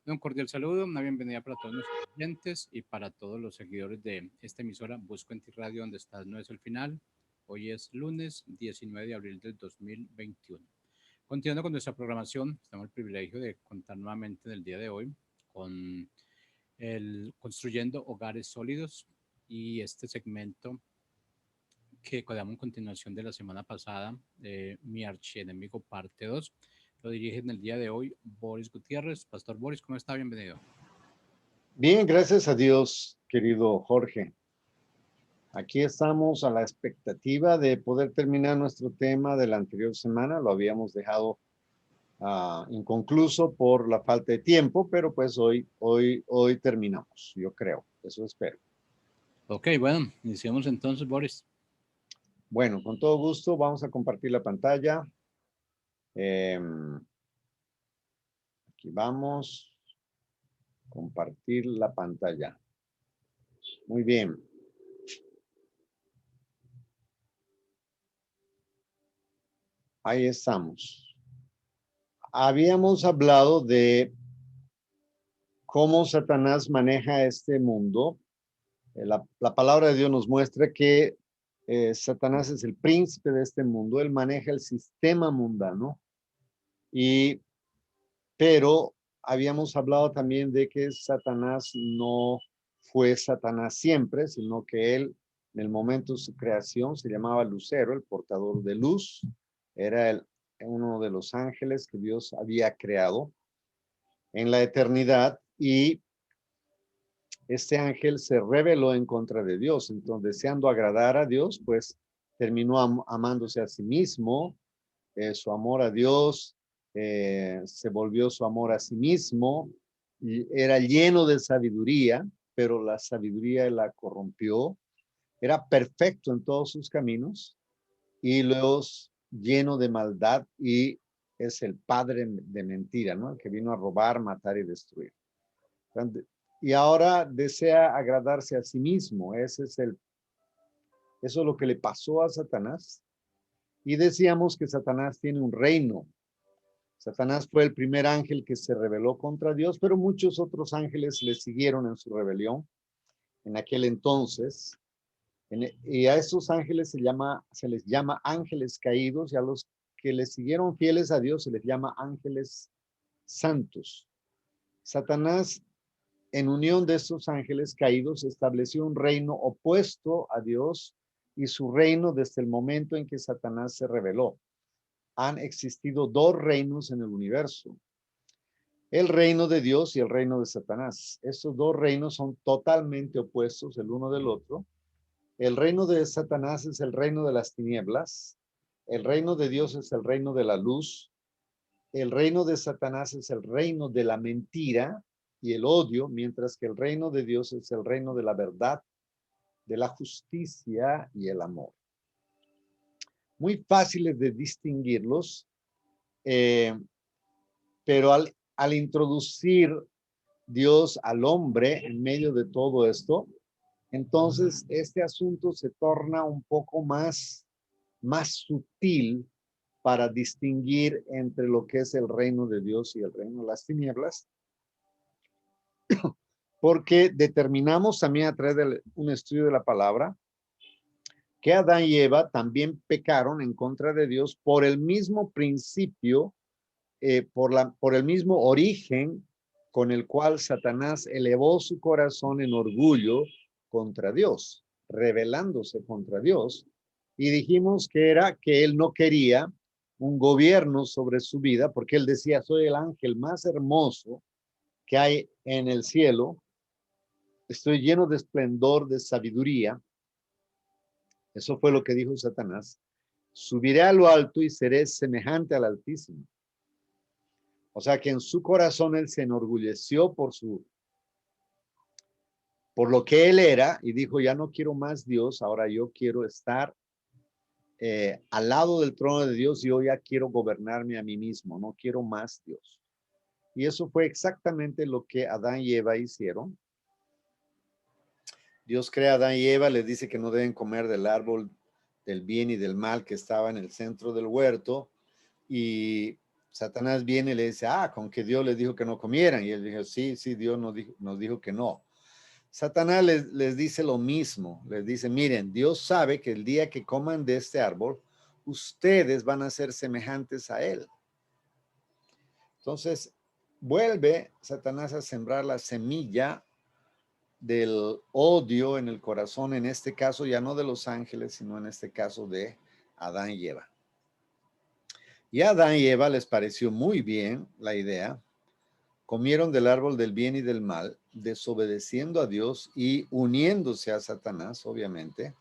Un cordial saludo, una bienvenida para todos nuestros oyentes y para todos los seguidores de esta emisora Busco en ti Radio, donde estás no es el final. Hoy es lunes 19 de abril del 2021. Continuando con nuestra programación, tenemos el privilegio de contar nuevamente en el día de hoy con el Construyendo Hogares Sólidos y este segmento que quedamos en continuación de la semana pasada, Mi Archienemigo parte 2. Lo dirige en el día de hoy Boris Gutiérrez. Pastor Boris, ¿cómo está? Bienvenido. Bien, gracias a Dios, querido Jorge. Aquí estamos a la expectativa de poder terminar nuestro tema de la anterior semana. Lo habíamos dejado inconcluso por la falta de tiempo, pero pues hoy terminamos, yo creo. Eso espero. Ok, bueno, iniciamos entonces, Boris. Bueno, con todo gusto vamos a compartir la pantalla. Aquí vamos. Compartir la pantalla. Muy bien. Ahí estamos. Habíamos hablado de cómo Satanás maneja este mundo. La palabra de Dios nos muestra que Satanás es el príncipe de este mundo. Él maneja el sistema mundano. Pero habíamos hablado también de que Satanás no fue Satanás siempre, sino que él, en el momento de su creación, se llamaba Lucero, el portador de luz. Era uno de los ángeles que Dios había creado en la eternidad, y este ángel se rebeló en contra de Dios. Entonces, deseando agradar a Dios, pues terminó amándose a sí mismo. Su amor a Dios se volvió su amor a sí mismo, y era lleno de sabiduría, pero la sabiduría la corrompió. Era perfecto en todos sus caminos y luego lleno de maldad, y es el padre de mentira, ¿no? El que vino a robar, matar y destruir. Y ahora desea agradarse a sí mismo. Eso es lo que le pasó a Satanás. Y decíamos que Satanás tiene un reino. Satanás fue el primer ángel que se rebeló contra Dios, pero muchos otros ángeles le siguieron en su rebelión en aquel entonces. Y a esos ángeles se les llama ángeles caídos, y a los que le siguieron fieles a Dios se les llama ángeles santos. Satanás, en unión de esos ángeles caídos, estableció un reino opuesto a Dios, y su reino desde el momento en que Satanás se rebeló. Han existido dos reinos en el universo: el reino de Dios y el reino de Satanás. Estos dos reinos son totalmente opuestos el uno del otro. El reino de Satanás es el reino de las tinieblas. El reino de Dios es el reino de la luz. El reino de Satanás es el reino de la mentira y el odio, mientras que el reino de Dios es el reino de la verdad, de la justicia y el amor. Muy fáciles de distinguirlos, pero al introducir Dios al hombre en medio de todo esto, entonces este asunto se torna un poco más sutil para distinguir entre lo que es el reino de Dios y el reino de las tinieblas, porque determinamos también a través de un estudio de la palabra que Adán y Eva también pecaron en contra de Dios por el mismo principio, por el mismo origen con el cual Satanás elevó su corazón en orgullo contra Dios, rebelándose contra Dios. Y dijimos que era que él no quería un gobierno sobre su vida, porque él decía: soy el ángel más hermoso que hay en el cielo, estoy lleno de esplendor, de sabiduría. Eso fue lo que dijo Satanás: subiré a lo alto y seré semejante al Altísimo. O sea que en su corazón él se enorgulleció por lo que él era, y dijo: ya no quiero más Dios, ahora yo quiero estar al lado del trono de Dios, y yo ya quiero gobernarme a mí mismo, no quiero más Dios. Y eso fue exactamente lo que Adán y Eva hicieron. Dios crea a Adán y Eva, les dice que no deben comer del árbol del bien y del mal que estaba en el centro del huerto, y Satanás viene y le dice, con que Dios les dijo que no comieran. Y él dijo, sí, Dios nos dijo que no. Satanás les dice lo mismo, les dice, miren, Dios sabe que el día que coman de este árbol, ustedes van a ser semejantes a él. Entonces, vuelve Satanás a sembrar la semilla del odio en el corazón, en este caso ya no de los ángeles, sino en este caso de Adán y Eva. Y a Adán y Eva les pareció muy bien la idea. Comieron del árbol del bien y del mal, desobedeciendo a Dios y uniéndose a Satanás, obviamente,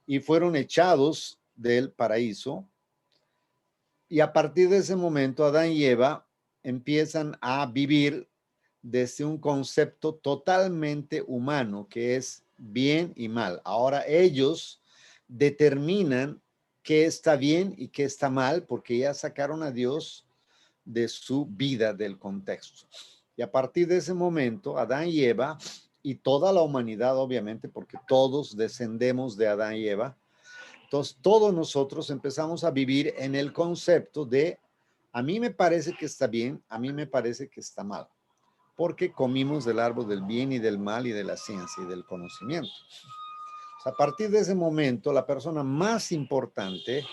y fueron echados del paraíso. Y a partir de ese momento, Adán y Eva empiezan a vivir desde un concepto totalmente humano, que es bien y mal. Ahora ellos determinan qué está bien y qué está mal, porque ya sacaron a Dios de su vida, del contexto. Y a partir de ese momento, Adán y Eva, y toda la humanidad, obviamente, porque todos descendemos de Adán y Eva, entonces todos nosotros empezamos a vivir en el concepto de, a mí me parece que está bien, a mí me parece que está mal, porque comimos del árbol del bien y del mal y de la ciencia y del conocimiento. O sea, a partir de ese momento, la persona más importante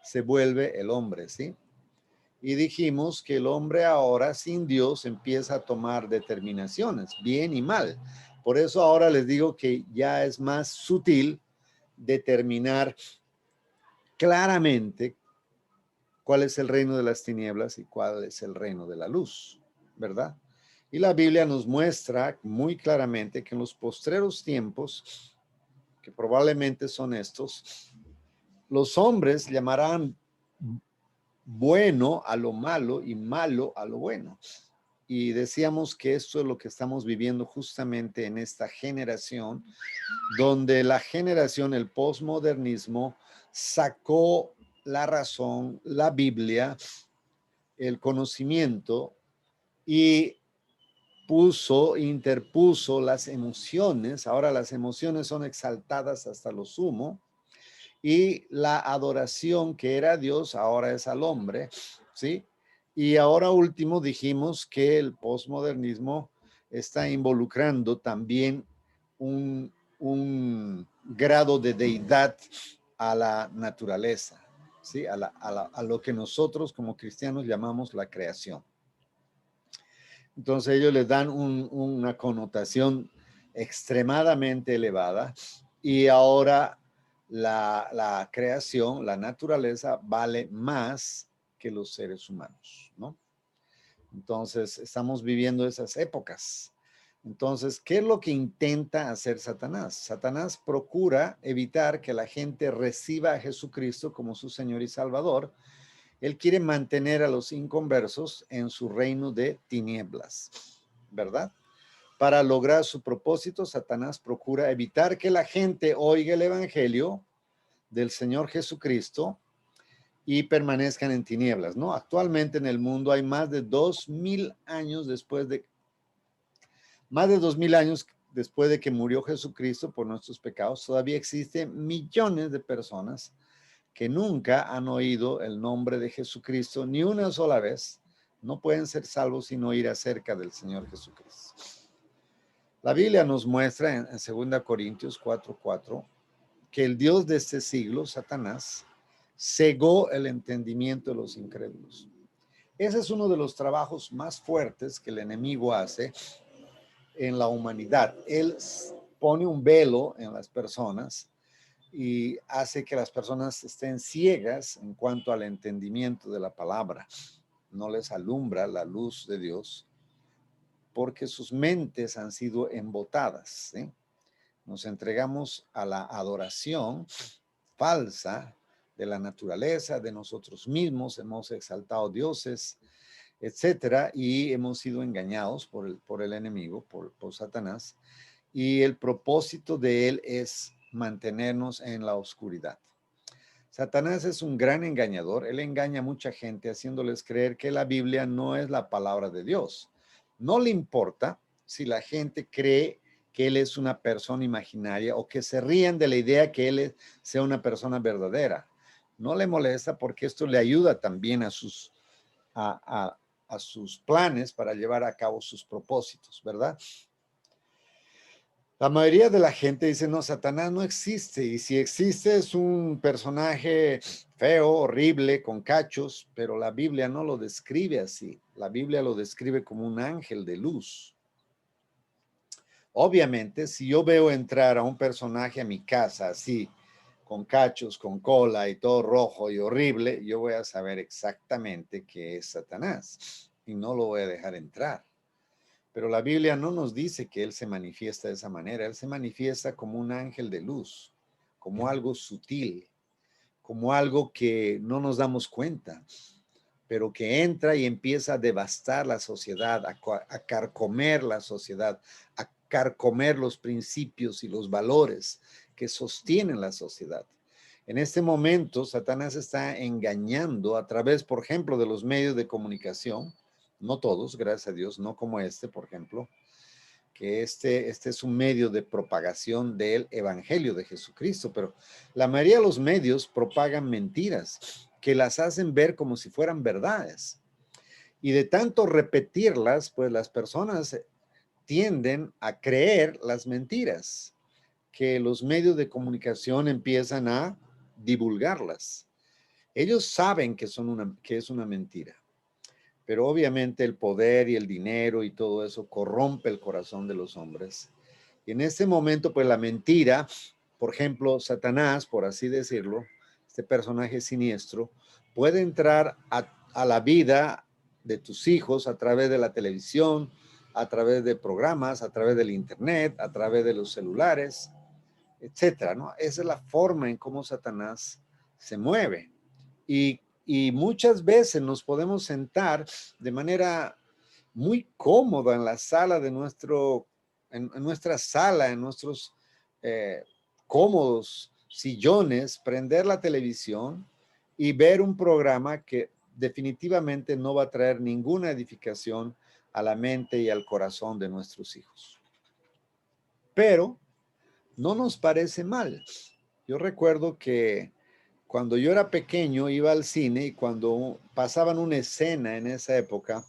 se vuelve el hombre, ¿sí? Y dijimos que el hombre ahora sin Dios empieza a tomar determinaciones, bien y mal. Por eso ahora les digo que ya es más sutil determinar claramente cuál es el reino de las tinieblas y cuál es el reino de la luz, ¿verdad? Y la Biblia nos muestra muy claramente que en los postreros tiempos, que probablemente son estos, los hombres llamarán bueno a lo malo y malo a lo bueno. Y decíamos que esto es lo que estamos viviendo justamente en esta generación, donde la generación, el posmodernismo, sacó la razón, la Biblia, el conocimiento y interpuso las emociones. Ahora las emociones son exaltadas hasta lo sumo y la adoración que era a Dios ahora es al hombre, ¿sí? Y ahora último dijimos que el posmodernismo está involucrando también un grado de deidad a la naturaleza, ¿sí? A lo que nosotros como cristianos llamamos la creación. Entonces ellos les dan una connotación extremadamente elevada y ahora la creación, la naturaleza vale más que los seres humanos, ¿no? Entonces estamos viviendo esas épocas. Entonces, ¿qué es lo que intenta hacer Satanás? Satanás procura evitar que la gente reciba a Jesucristo como su Señor y Salvador. Él quiere mantener a los inconversos en su reino de tinieblas, ¿verdad? Para lograr su propósito, Satanás procura evitar que la gente oiga el evangelio del Señor Jesucristo y permanezcan en tinieblas, ¿no? Actualmente en el mundo hay más de 2000 años después de que murió Jesucristo por nuestros pecados, todavía existen millones de personas que nunca han oído el nombre de Jesucristo ni una sola vez. No pueden ser salvos sin oír acerca del Señor Jesucristo. La Biblia nos muestra en 2 Corintios 4:4 que el Dios de este siglo, Satanás, cegó el entendimiento de los incrédulos. Ese es uno de los trabajos más fuertes que el enemigo hace en la humanidad. Él pone un velo en las personas y hace que las personas estén ciegas en cuanto al entendimiento de la palabra. No les alumbra la luz de Dios porque sus mentes han sido embotadas, ¿sí? Nos entregamos a la adoración falsa de la naturaleza, de nosotros mismos, hemos exaltado dioses, etcétera, y hemos sido engañados por el enemigo, por Satanás, y el propósito de él es mantenernos en la oscuridad. Satanás es un gran engañador, él engaña a mucha gente haciéndoles creer que la Biblia no es la palabra de Dios. No le importa si la gente cree que él es una persona imaginaria o que se ríen de la idea que él sea una persona verdadera. No le molesta porque esto le ayuda también a sus a, a sus planes para llevar a cabo sus propósitos, ¿verdad? La mayoría de la gente dice, no, Satanás no existe, y si existe es un personaje feo, horrible, con cachos, pero la Biblia no lo describe así. La Biblia lo describe como un ángel de luz. Obviamente, si yo veo entrar a un personaje a mi casa así, con cachos, con cola y todo rojo y horrible, yo voy a saber exactamente que es Satanás y no lo voy a dejar entrar. Pero la Biblia no nos dice que él se manifiesta de esa manera. Él se manifiesta como un ángel de luz, como algo sutil, como algo que no nos damos cuenta, pero que entra y empieza a devastar la sociedad, a carcomer la sociedad, a carcomer los principios y los valores que sostienen la sociedad. En este momento, Satanás está engañando a través, por ejemplo, de los medios de comunicación, no todos, gracias a Dios, no como este, por ejemplo, que este es un medio de propagación del Evangelio de Jesucristo, pero la mayoría de los medios propagan mentiras que las hacen ver como si fueran verdades. Y de tanto repetirlas, pues las personas tienden a creer las mentiras, que los medios de comunicación empiezan a divulgarlas. Ellos saben que es una mentira, pero obviamente el poder y el dinero y todo eso corrompe el corazón de los hombres. Y en este momento, pues la mentira, por ejemplo, Satanás, por así decirlo, este personaje siniestro, puede entrar a la vida de tus hijos a través de la televisión, a través de programas, a través del internet, a través de los celulares, etcétera, ¿no? Esa es la forma en cómo Satanás se mueve. Y muchas veces nos podemos sentar de manera muy cómoda en la sala de en nuestra sala, en nuestros cómodos sillones, prender la televisión y ver un programa que definitivamente no va a traer ninguna edificación a la mente y al corazón de nuestros hijos. Pero no nos parece mal. Yo recuerdo que cuando yo era pequeño iba al cine y cuando pasaban una escena en esa época,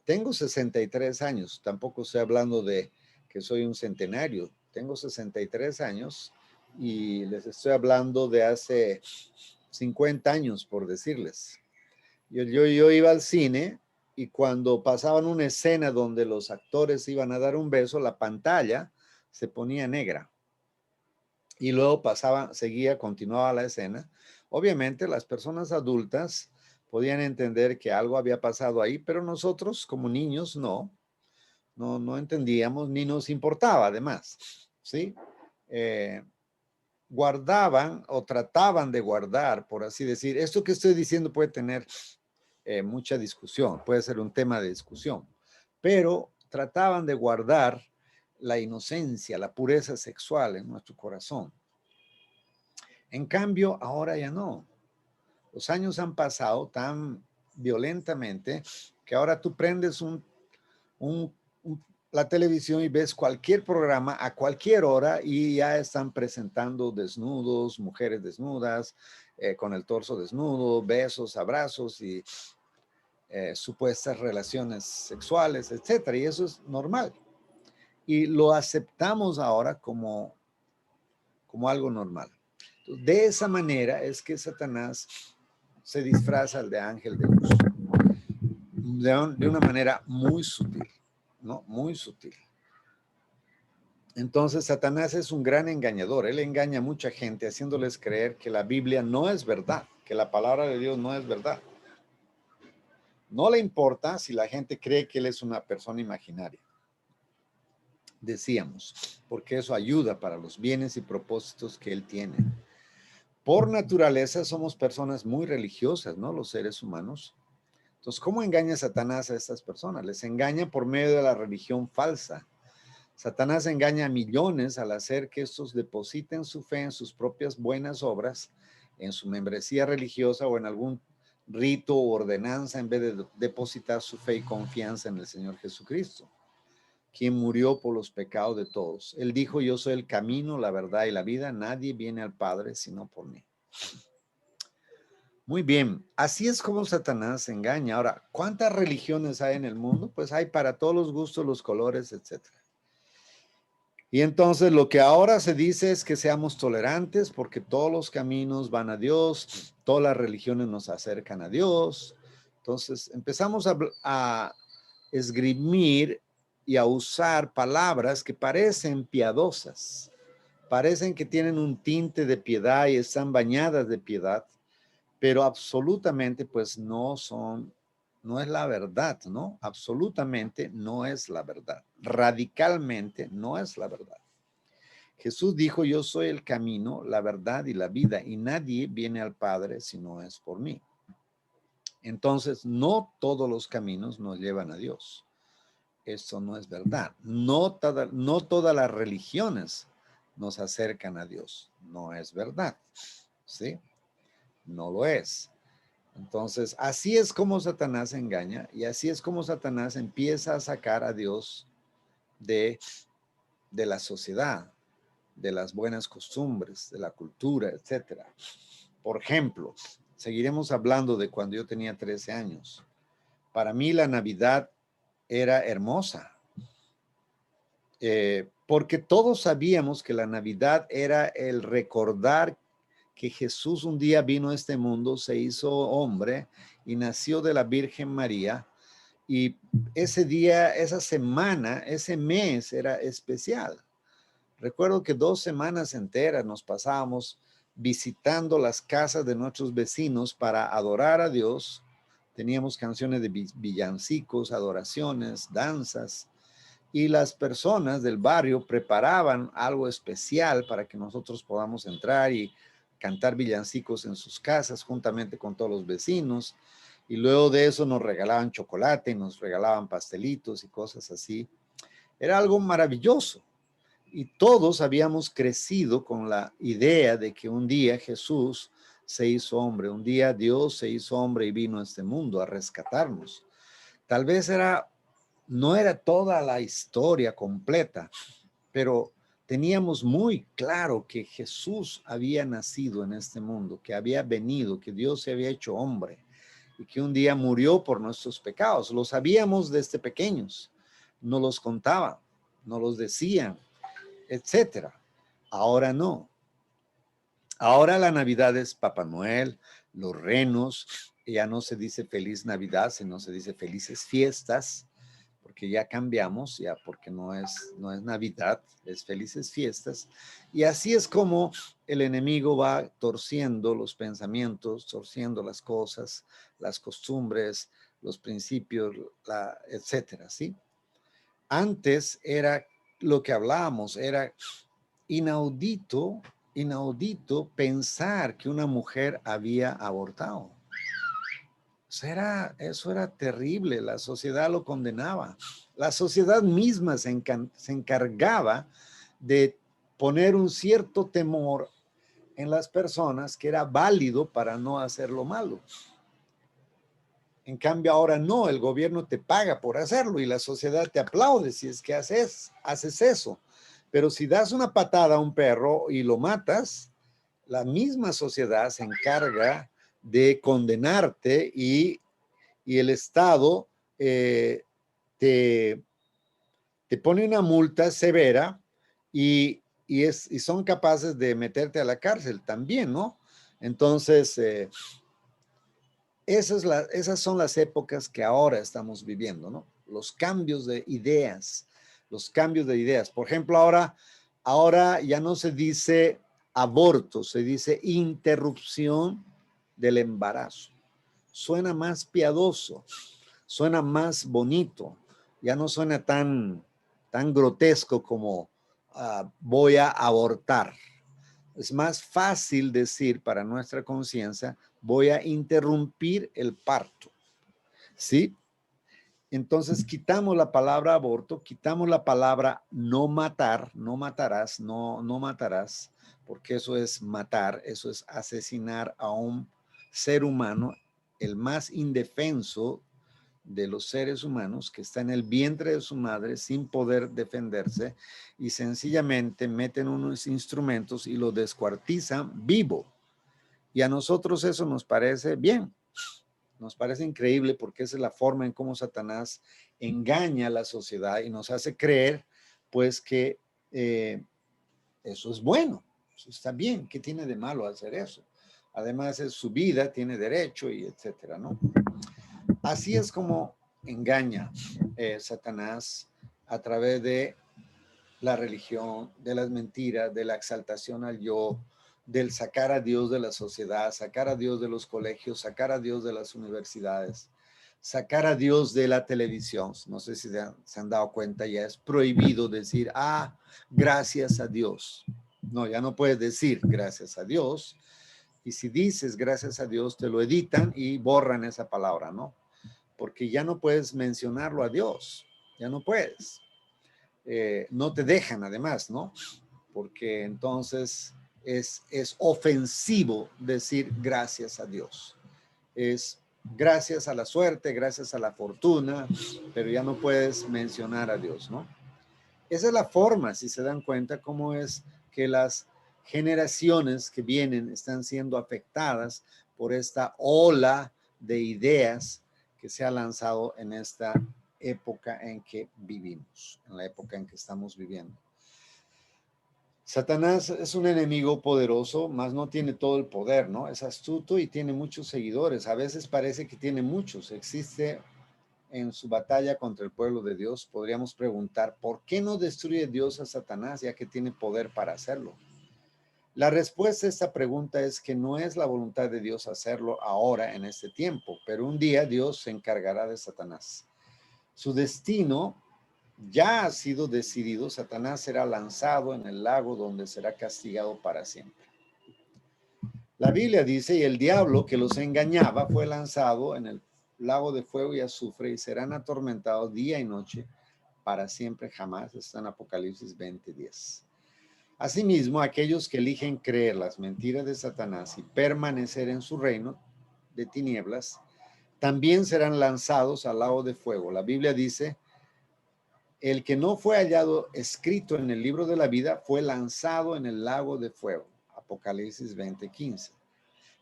tengo 63 años, tampoco estoy hablando de que soy un centenario, tengo 63 años y les estoy hablando de hace 50 años, por decirles. Yo iba al cine y cuando pasaban una escena donde los actores iban a dar un beso, la pantalla se ponía negra. Y luego continuaba la escena. Obviamente las personas adultas podían entender que algo había pasado ahí, pero nosotros como niños no entendíamos ni nos importaba además, ¿sí? Guardaban o trataban de guardar, por así decir, esto que estoy diciendo puede tener mucha discusión, puede ser un tema de discusión, pero trataban de guardar la inocencia, la pureza sexual en nuestro corazón. En cambio, ahora ya no. Los años han pasado tan violentamente que ahora tú prendes la televisión y ves cualquier programa a cualquier hora y ya están presentando desnudos, mujeres desnudas, con el torso desnudo, besos, abrazos y supuestas relaciones sexuales, etcétera. Y eso es normal. Y lo aceptamos ahora como algo normal. De esa manera es que Satanás se disfraza de ángel de luz, de una manera muy sutil, ¿no? Muy sutil. Entonces, Satanás es un gran engañador. Él engaña a mucha gente haciéndoles creer que la Biblia no es verdad, que la palabra de Dios no es verdad. No le importa si la gente cree que él es una persona imaginaria. Decíamos, porque eso ayuda para los bienes y propósitos que él tiene. Por naturaleza somos personas muy religiosas, ¿no? Los seres humanos. Entonces, ¿cómo engaña Satanás a estas personas? Les engaña por medio de la religión falsa. Satanás engaña a millones al hacer que estos depositen su fe en sus propias buenas obras, en su membresía religiosa o en algún rito o ordenanza en vez de depositar su fe y confianza en el Señor Jesucristo, quien murió por los pecados de todos. Él dijo, yo soy el camino, la verdad y la vida. Nadie viene al Padre sino por mí. Muy bien, así es como Satanás engaña. Ahora, ¿cuántas religiones hay en el mundo? Pues hay para todos los gustos, los colores, etcétera. Y entonces lo que ahora se dice es que seamos tolerantes porque todos los caminos van a Dios, todas las religiones nos acercan a Dios. Entonces empezamos a esgrimir y a usar palabras que parecen piadosas, parecen que tienen un tinte de piedad y están bañadas de piedad, pero absolutamente pues no son, no es la verdad, ¿no? Absolutamente no es la verdad. Radicalmente no es la verdad. Jesús dijo, yo soy el camino, la verdad y la vida, y nadie viene al Padre si no es por mí. Entonces, no todos los caminos nos llevan a Dios. Eso no es verdad. No todas las religiones nos acercan a Dios. No es verdad. ¿Sí? No lo es. Entonces, así es como Satanás engaña y así es como Satanás empieza a sacar a Dios de la sociedad, de las buenas costumbres, de la cultura, etcétera. Por ejemplo, seguiremos hablando de cuando yo tenía 13 años. Para mí la Navidad era hermosa, porque todos sabíamos que la Navidad era el recordar que Jesús un día vino a este mundo, se hizo hombre y nació de la Virgen María. Y ese día, esa semana, ese mes era especial. Recuerdo que 2 semanas enteras nos pasábamos visitando las casas de nuestros vecinos para adorar a Dios. Teníamos canciones de villancicos, adoraciones, danzas, y las personas del barrio preparaban algo especial para que nosotros podamos entrar y cantar villancicos en sus casas juntamente con todos los vecinos. Y luego de eso nos regalaban chocolate, nos regalaban pastelitos y cosas así. Era algo maravilloso. Y todos habíamos crecido con la idea de que un día Jesús se hizo hombre, un día Dios se hizo hombre y vino a este mundo a rescatarnos. Tal vez no era toda la historia completa, pero teníamos muy claro que Jesús había nacido en este mundo, que había venido, que Dios se había hecho hombre y que un día murió por nuestros pecados. Lo sabíamos desde pequeños, nos los contaban, nos los decían, etcétera. Ahora no. Ahora la Navidad es Papá Noel, los renos, ya no se dice feliz Navidad, sino se dice felices fiestas, porque ya cambiamos, ya porque no es Navidad, es felices fiestas. Y así es como el enemigo va torciendo los pensamientos, torciendo las cosas, las costumbres, los principios, etcétera, ¿sí? Antes era lo que hablábamos, era inaudito, inaudito pensar que una mujer había abortado. Eso era terrible, la sociedad lo condenaba. La sociedad misma se encargaba de poner un cierto temor en las personas que era válido para no hacer lo malo. En cambio ahora no, el gobierno te paga por hacerlo y la sociedad te aplaude si es que haces eso. Pero si das una patada a un perro y lo matas, la misma sociedad se encarga de condenarte y el Estado te, te pone una multa severa y son capaces de meterte a la cárcel también, ¿no? Entonces, esas son las épocas que ahora estamos viviendo, ¿no? Los cambios de ideas, los cambios de ideas. Por ejemplo, ahora ya no se dice aborto, se dice interrupción del embarazo. Suena más piadoso, suena más bonito, ya no suena tan grotesco como voy a abortar. Es más fácil decir para nuestra conciencia, voy a interrumpir el parto, ¿sí? Entonces quitamos la palabra aborto, quitamos la palabra no matar, no matarás, no matarás, porque eso es matar, eso es asesinar a un ser humano, el más indefenso de los seres humanos, que está en el vientre de su madre sin poder defenderse y sencillamente meten unos instrumentos y lo descuartizan vivo. Y a nosotros eso nos parece bien, nos parece increíble porque esa es la forma en cómo Satanás engaña a la sociedad y nos hace creer pues que eso es bueno, eso está bien, ¿qué tiene de malo hacer eso? Además es su vida, tiene derecho y etcétera, ¿no? Así es como engaña Satanás a través de la religión, de las mentiras, de la exaltación al yo, del sacar a Dios de la sociedad, sacar a Dios de los colegios, sacar a Dios de las universidades, sacar a Dios de la televisión. No sé si se han dado cuenta, ya es prohibido decir, gracias a Dios. No, ya no puedes decir gracias a Dios. Y si dices gracias a Dios, te lo editan y borran esa palabra, ¿no? Porque ya no puedes mencionarlo a Dios, ya no puedes. No te dejan además, ¿no? Porque entonces es ofensivo decir gracias a Dios. Es gracias a la suerte, gracias a la fortuna, pero ya no puedes mencionar a Dios, ¿no? Esa es la forma, si se dan cuenta, cómo es que las generaciones que vienen están siendo afectadas por esta ola de ideas que se ha lanzado en esta época en que vivimos, en la época en que estamos viviendo. Satanás es un enemigo poderoso, mas no tiene todo el poder, ¿no? Es astuto y tiene muchos seguidores. A veces parece que tiene muchos. Existe en su batalla contra el pueblo de Dios. Podríamos preguntar, ¿por qué no destruye Dios a Satanás ya que tiene poder para hacerlo? La respuesta a esta pregunta es que no es la voluntad de Dios hacerlo ahora en este tiempo, pero un día Dios se encargará de Satanás. Su destino ya ha sido decidido. Satanás será lanzado en el lago donde será castigado para siempre. La Biblia dice, y el diablo que los engañaba fue lanzado en el lago de fuego y azufre y serán atormentados día y noche para siempre jamás. Está en Apocalipsis 20:10. Asimismo, aquellos que eligen creer las mentiras de Satanás y permanecer en su reino de tinieblas, también serán lanzados al lago de fuego. La Biblia dice, el que no fue hallado escrito en el libro de la vida fue lanzado en el lago de fuego. Apocalipsis 20:15.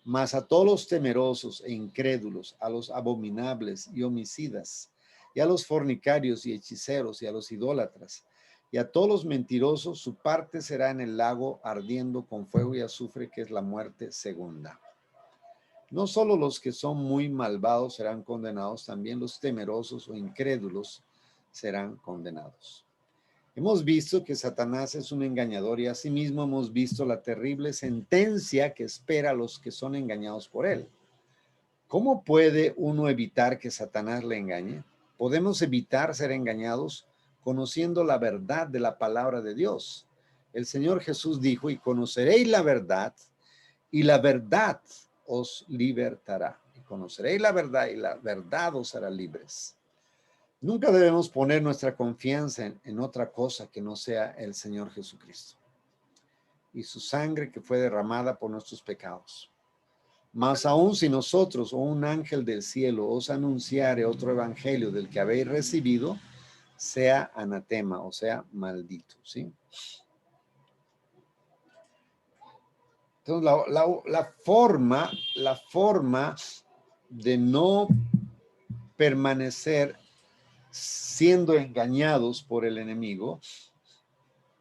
Mas a todos los temerosos e incrédulos, a los abominables y homicidas, y a los fornicarios y hechiceros, y a los idólatras, y a todos los mentirosos, su parte será en el lago ardiendo con fuego y azufre, que es la muerte segunda. No solo los que son muy malvados serán condenados, también los temerosos o incrédulos serán condenados. Hemos visto que Satanás es un engañador y asimismo hemos visto la terrible sentencia que espera a los que son engañados por él. ¿Cómo puede uno evitar que Satanás le engañe? Podemos evitar ser engañados conociendo la verdad de la palabra de Dios. El Señor Jesús dijo, y conoceréis y la verdad os libertará. Y conoceréis la verdad os hará libres. Nunca debemos poner nuestra confianza en otra cosa que no sea el Señor Jesucristo y su sangre que fue derramada por nuestros pecados. Mas aún si nosotros o un ángel del cielo os anunciare otro evangelio del que habéis recibido, sea anatema, o sea, maldito, ¿sí? Entonces, la forma de no permanecer siendo engañados por el enemigo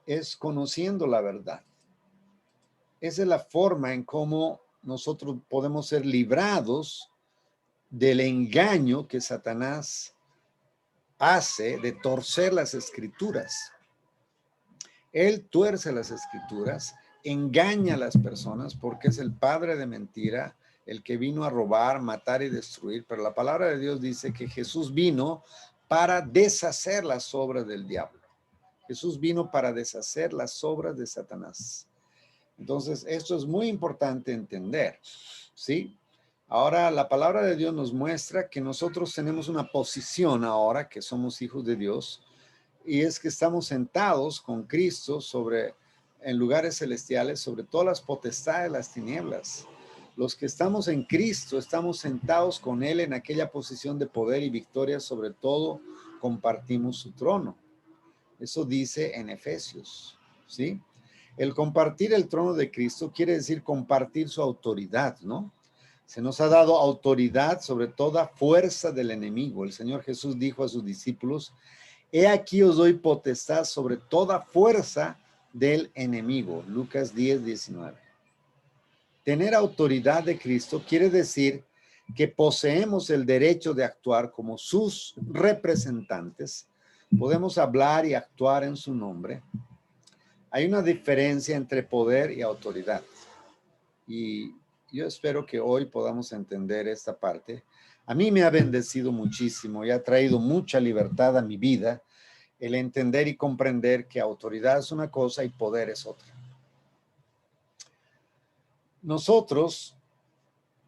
es conociendo la verdad. Esa es la forma en cómo nosotros podemos ser librados del engaño que Satanás hace de torcer las escrituras. Él tuerce las escrituras, engaña a las personas porque es el padre de mentira, el que vino a robar, matar y destruir. Pero la palabra de Dios dice que Jesús vino para deshacer las obras del diablo. Jesús vino para deshacer las obras de Satanás. Entonces, esto es muy importante entender, ¿sí? Ahora, la palabra de Dios nos muestra que nosotros tenemos una posición ahora que somos hijos de Dios, y es que estamos sentados con Cristo en lugares celestiales, sobre todas las potestades de las tinieblas. Los que estamos en Cristo, estamos sentados con Él en aquella posición de poder y victoria, sobre todo compartimos su trono. Eso dice en Efesios, ¿sí? El compartir el trono de Cristo quiere decir compartir su autoridad, ¿no? Se nos ha dado autoridad sobre toda fuerza del enemigo. El Señor Jesús dijo a sus discípulos, he aquí os doy potestad sobre toda fuerza del enemigo. Lucas 10:19. Tener autoridad de Cristo quiere decir que poseemos el derecho de actuar como sus representantes. Podemos hablar y actuar en su nombre. Hay una diferencia entre poder y autoridad. Y yo espero que hoy podamos entender esta parte. A mí me ha bendecido muchísimo y ha traído mucha libertad a mi vida el entender y comprender que autoridad es una cosa y poder es otra. Nosotros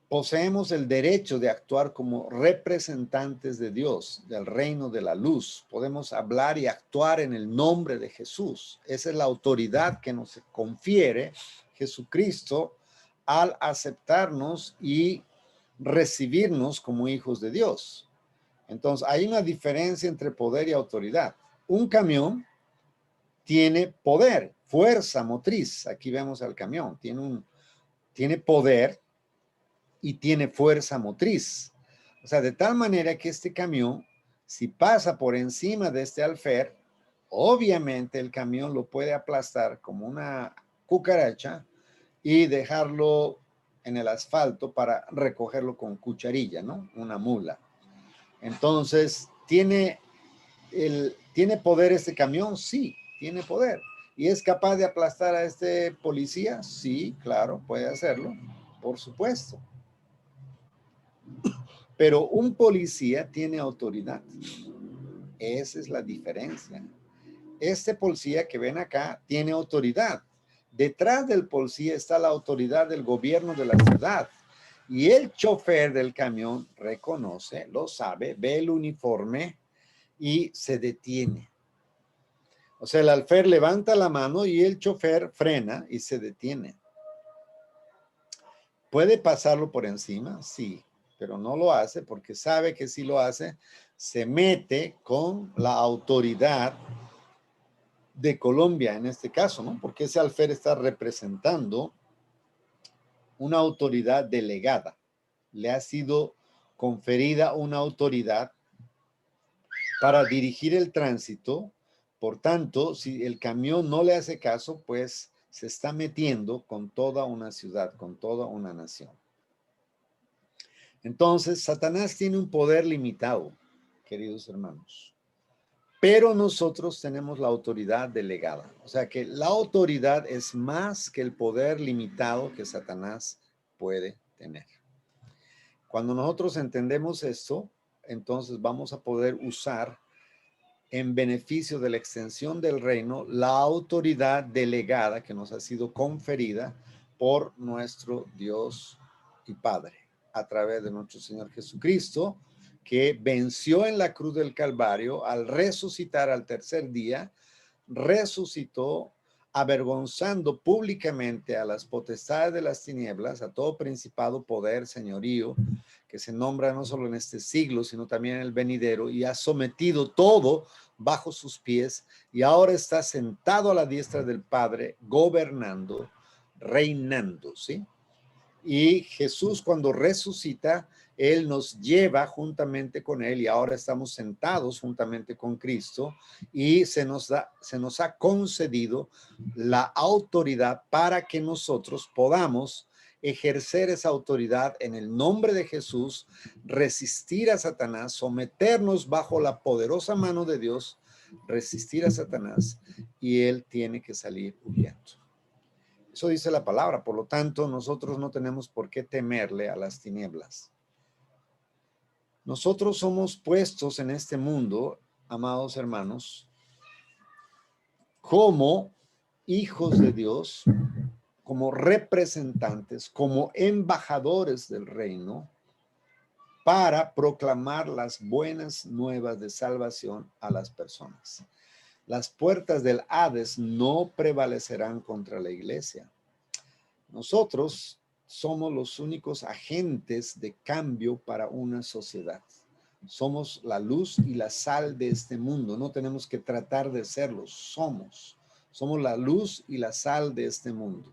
poseemos el derecho de actuar como representantes de Dios, del reino de la luz. Podemos hablar y actuar en el nombre de Jesús. Esa es la autoridad que nos confiere Jesucristo al aceptarnos y recibirnos como hijos de Dios. Entonces, hay una diferencia entre poder y autoridad. Un camión tiene poder, fuerza motriz. Aquí vemos al camión. Tiene poder y tiene fuerza motriz. O sea, de tal manera que este camión, si pasa por encima de este alfer, obviamente el camión lo puede aplastar como una cucaracha y dejarlo en el asfalto para recogerlo con cucharilla, ¿no? Una mula. Entonces, ¿tiene poder este camión? Sí, tiene poder. ¿Y es capaz de aplastar a este policía? Sí, claro, puede hacerlo, por supuesto. Pero un policía tiene autoridad. Esa es la diferencia. Este policía que ven acá tiene autoridad. Detrás del policía está la autoridad del gobierno de la ciudad. Y el chofer del camión reconoce, lo sabe, ve el uniforme y se detiene. O sea, el alfer levanta la mano y el chofer frena y se detiene. ¿Puede pasarlo por encima? Sí, pero no lo hace porque sabe que si lo hace, se mete con la autoridad de Colombia en este caso, ¿no? Porque ese alfer está representando una autoridad delegada. Le ha sido conferida una autoridad para dirigir el tránsito. Por tanto, si el camión no le hace caso, pues se está metiendo con toda una ciudad, con toda una nación. Entonces, Satanás tiene un poder limitado, queridos hermanos, pero nosotros tenemos la autoridad delegada. O sea que la autoridad es más que el poder limitado que Satanás puede tener. Cuando nosotros entendemos esto, entonces vamos a poder usar en beneficio de la extensión del reino la autoridad delegada que nos ha sido conferida por nuestro Dios y Padre a través de nuestro Señor Jesucristo, que venció en la cruz del Calvario al resucitar al tercer día, resucitó avergonzando públicamente a las potestades de las tinieblas, a todo principado, poder, señorío, que se nombra no solo en este siglo, sino también en el venidero, y ha sometido todo bajo sus pies, y ahora está sentado a la diestra del Padre, gobernando, reinando, ¿sí? Y Jesús, cuando resucita, Él nos lleva juntamente con Él y ahora estamos sentados juntamente con Cristo y se nos ha concedido la autoridad para que nosotros podamos ejercer esa autoridad en el nombre de Jesús, resistir a Satanás, someternos bajo la poderosa mano de Dios, resistir a Satanás y Él tiene que salir huyendo. Eso dice la palabra, por lo tanto, nosotros no tenemos por qué temerle a las tinieblas. Nosotros somos puestos en este mundo, amados hermanos, como hijos de Dios, como representantes, como embajadores del reino, para proclamar las buenas nuevas de salvación a las personas. Las puertas del Hades no prevalecerán contra la iglesia. Nosotros somos los únicos agentes de cambio para una sociedad. Somos la luz y la sal de este mundo. No tenemos que tratar de serlo, somos. Somos la luz y la sal de este mundo.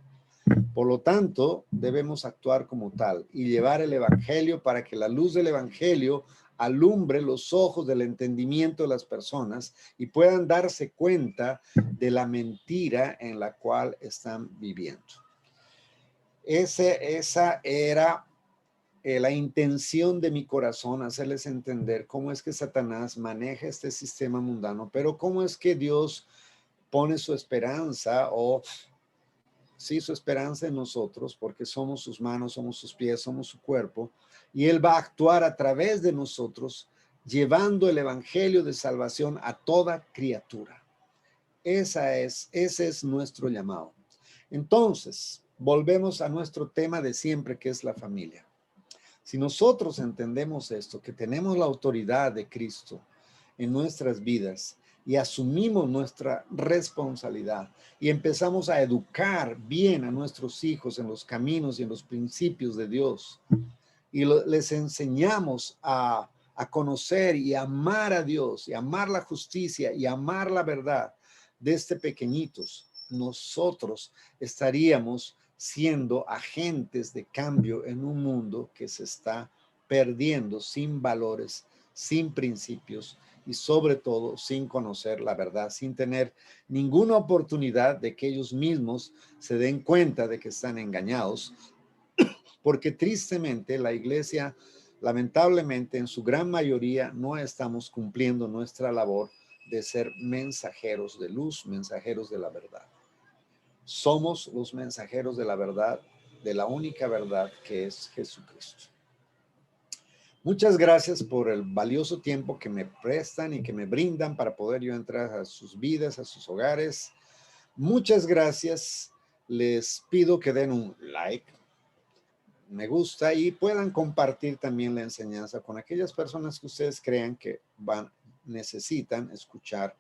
Por lo tanto, debemos actuar como tal y llevar el evangelio para que la luz del evangelio alumbre los ojos del entendimiento de las personas y puedan darse cuenta de la mentira en la cual están viviendo. Esa era la intención de mi corazón, hacerles entender cómo es que Satanás maneja este sistema mundano, pero cómo es que Dios pone su esperanza sí, su esperanza en nosotros, porque somos sus manos, somos sus pies, somos su cuerpo, y Él va a actuar a través de nosotros, llevando el evangelio de salvación a toda criatura. Ese es nuestro llamado. Entonces, volvemos a nuestro tema de siempre, que es la familia. Si nosotros entendemos esto, que tenemos la autoridad de Cristo en nuestras vidas y asumimos nuestra responsabilidad y empezamos a educar bien a nuestros hijos en los caminos y en los principios de Dios y les enseñamos a conocer y amar a Dios y amar la justicia y amar la verdad desde pequeñitos, nosotros estaríamos siendo agentes de cambio en un mundo que se está perdiendo sin valores, sin principios y sobre todo sin conocer la verdad, sin tener ninguna oportunidad de que ellos mismos se den cuenta de que están engañados, porque tristemente la iglesia, lamentablemente en su gran mayoría, no estamos cumpliendo nuestra labor de ser mensajeros de luz, mensajeros de la verdad. Somos los mensajeros de la verdad, de la única verdad que es Jesucristo. Muchas gracias por el valioso tiempo que me prestan y que me brindan para poder yo entrar a sus vidas, a sus hogares. Muchas gracias. Les pido que den un like, me gusta y puedan compartir también la enseñanza con aquellas personas que ustedes crean que necesitan escuchar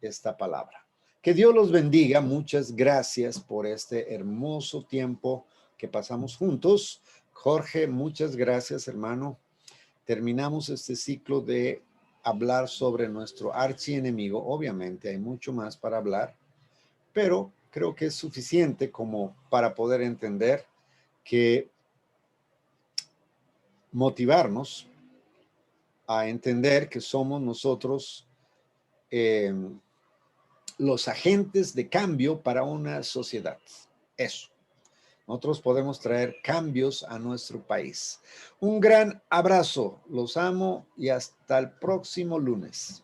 esta palabra. Que Dios los bendiga. Muchas gracias por este hermoso tiempo que pasamos juntos. Jorge, muchas gracias, hermano. Terminamos este ciclo de hablar sobre nuestro archienemigo. Obviamente hay mucho más para hablar, pero creo que es suficiente como para poder entender que motivarnos a entender que somos nosotros los agentes de cambio para una sociedad. Eso. Nosotros podemos traer cambios a nuestro país. Un gran abrazo. Los amo y hasta el próximo lunes.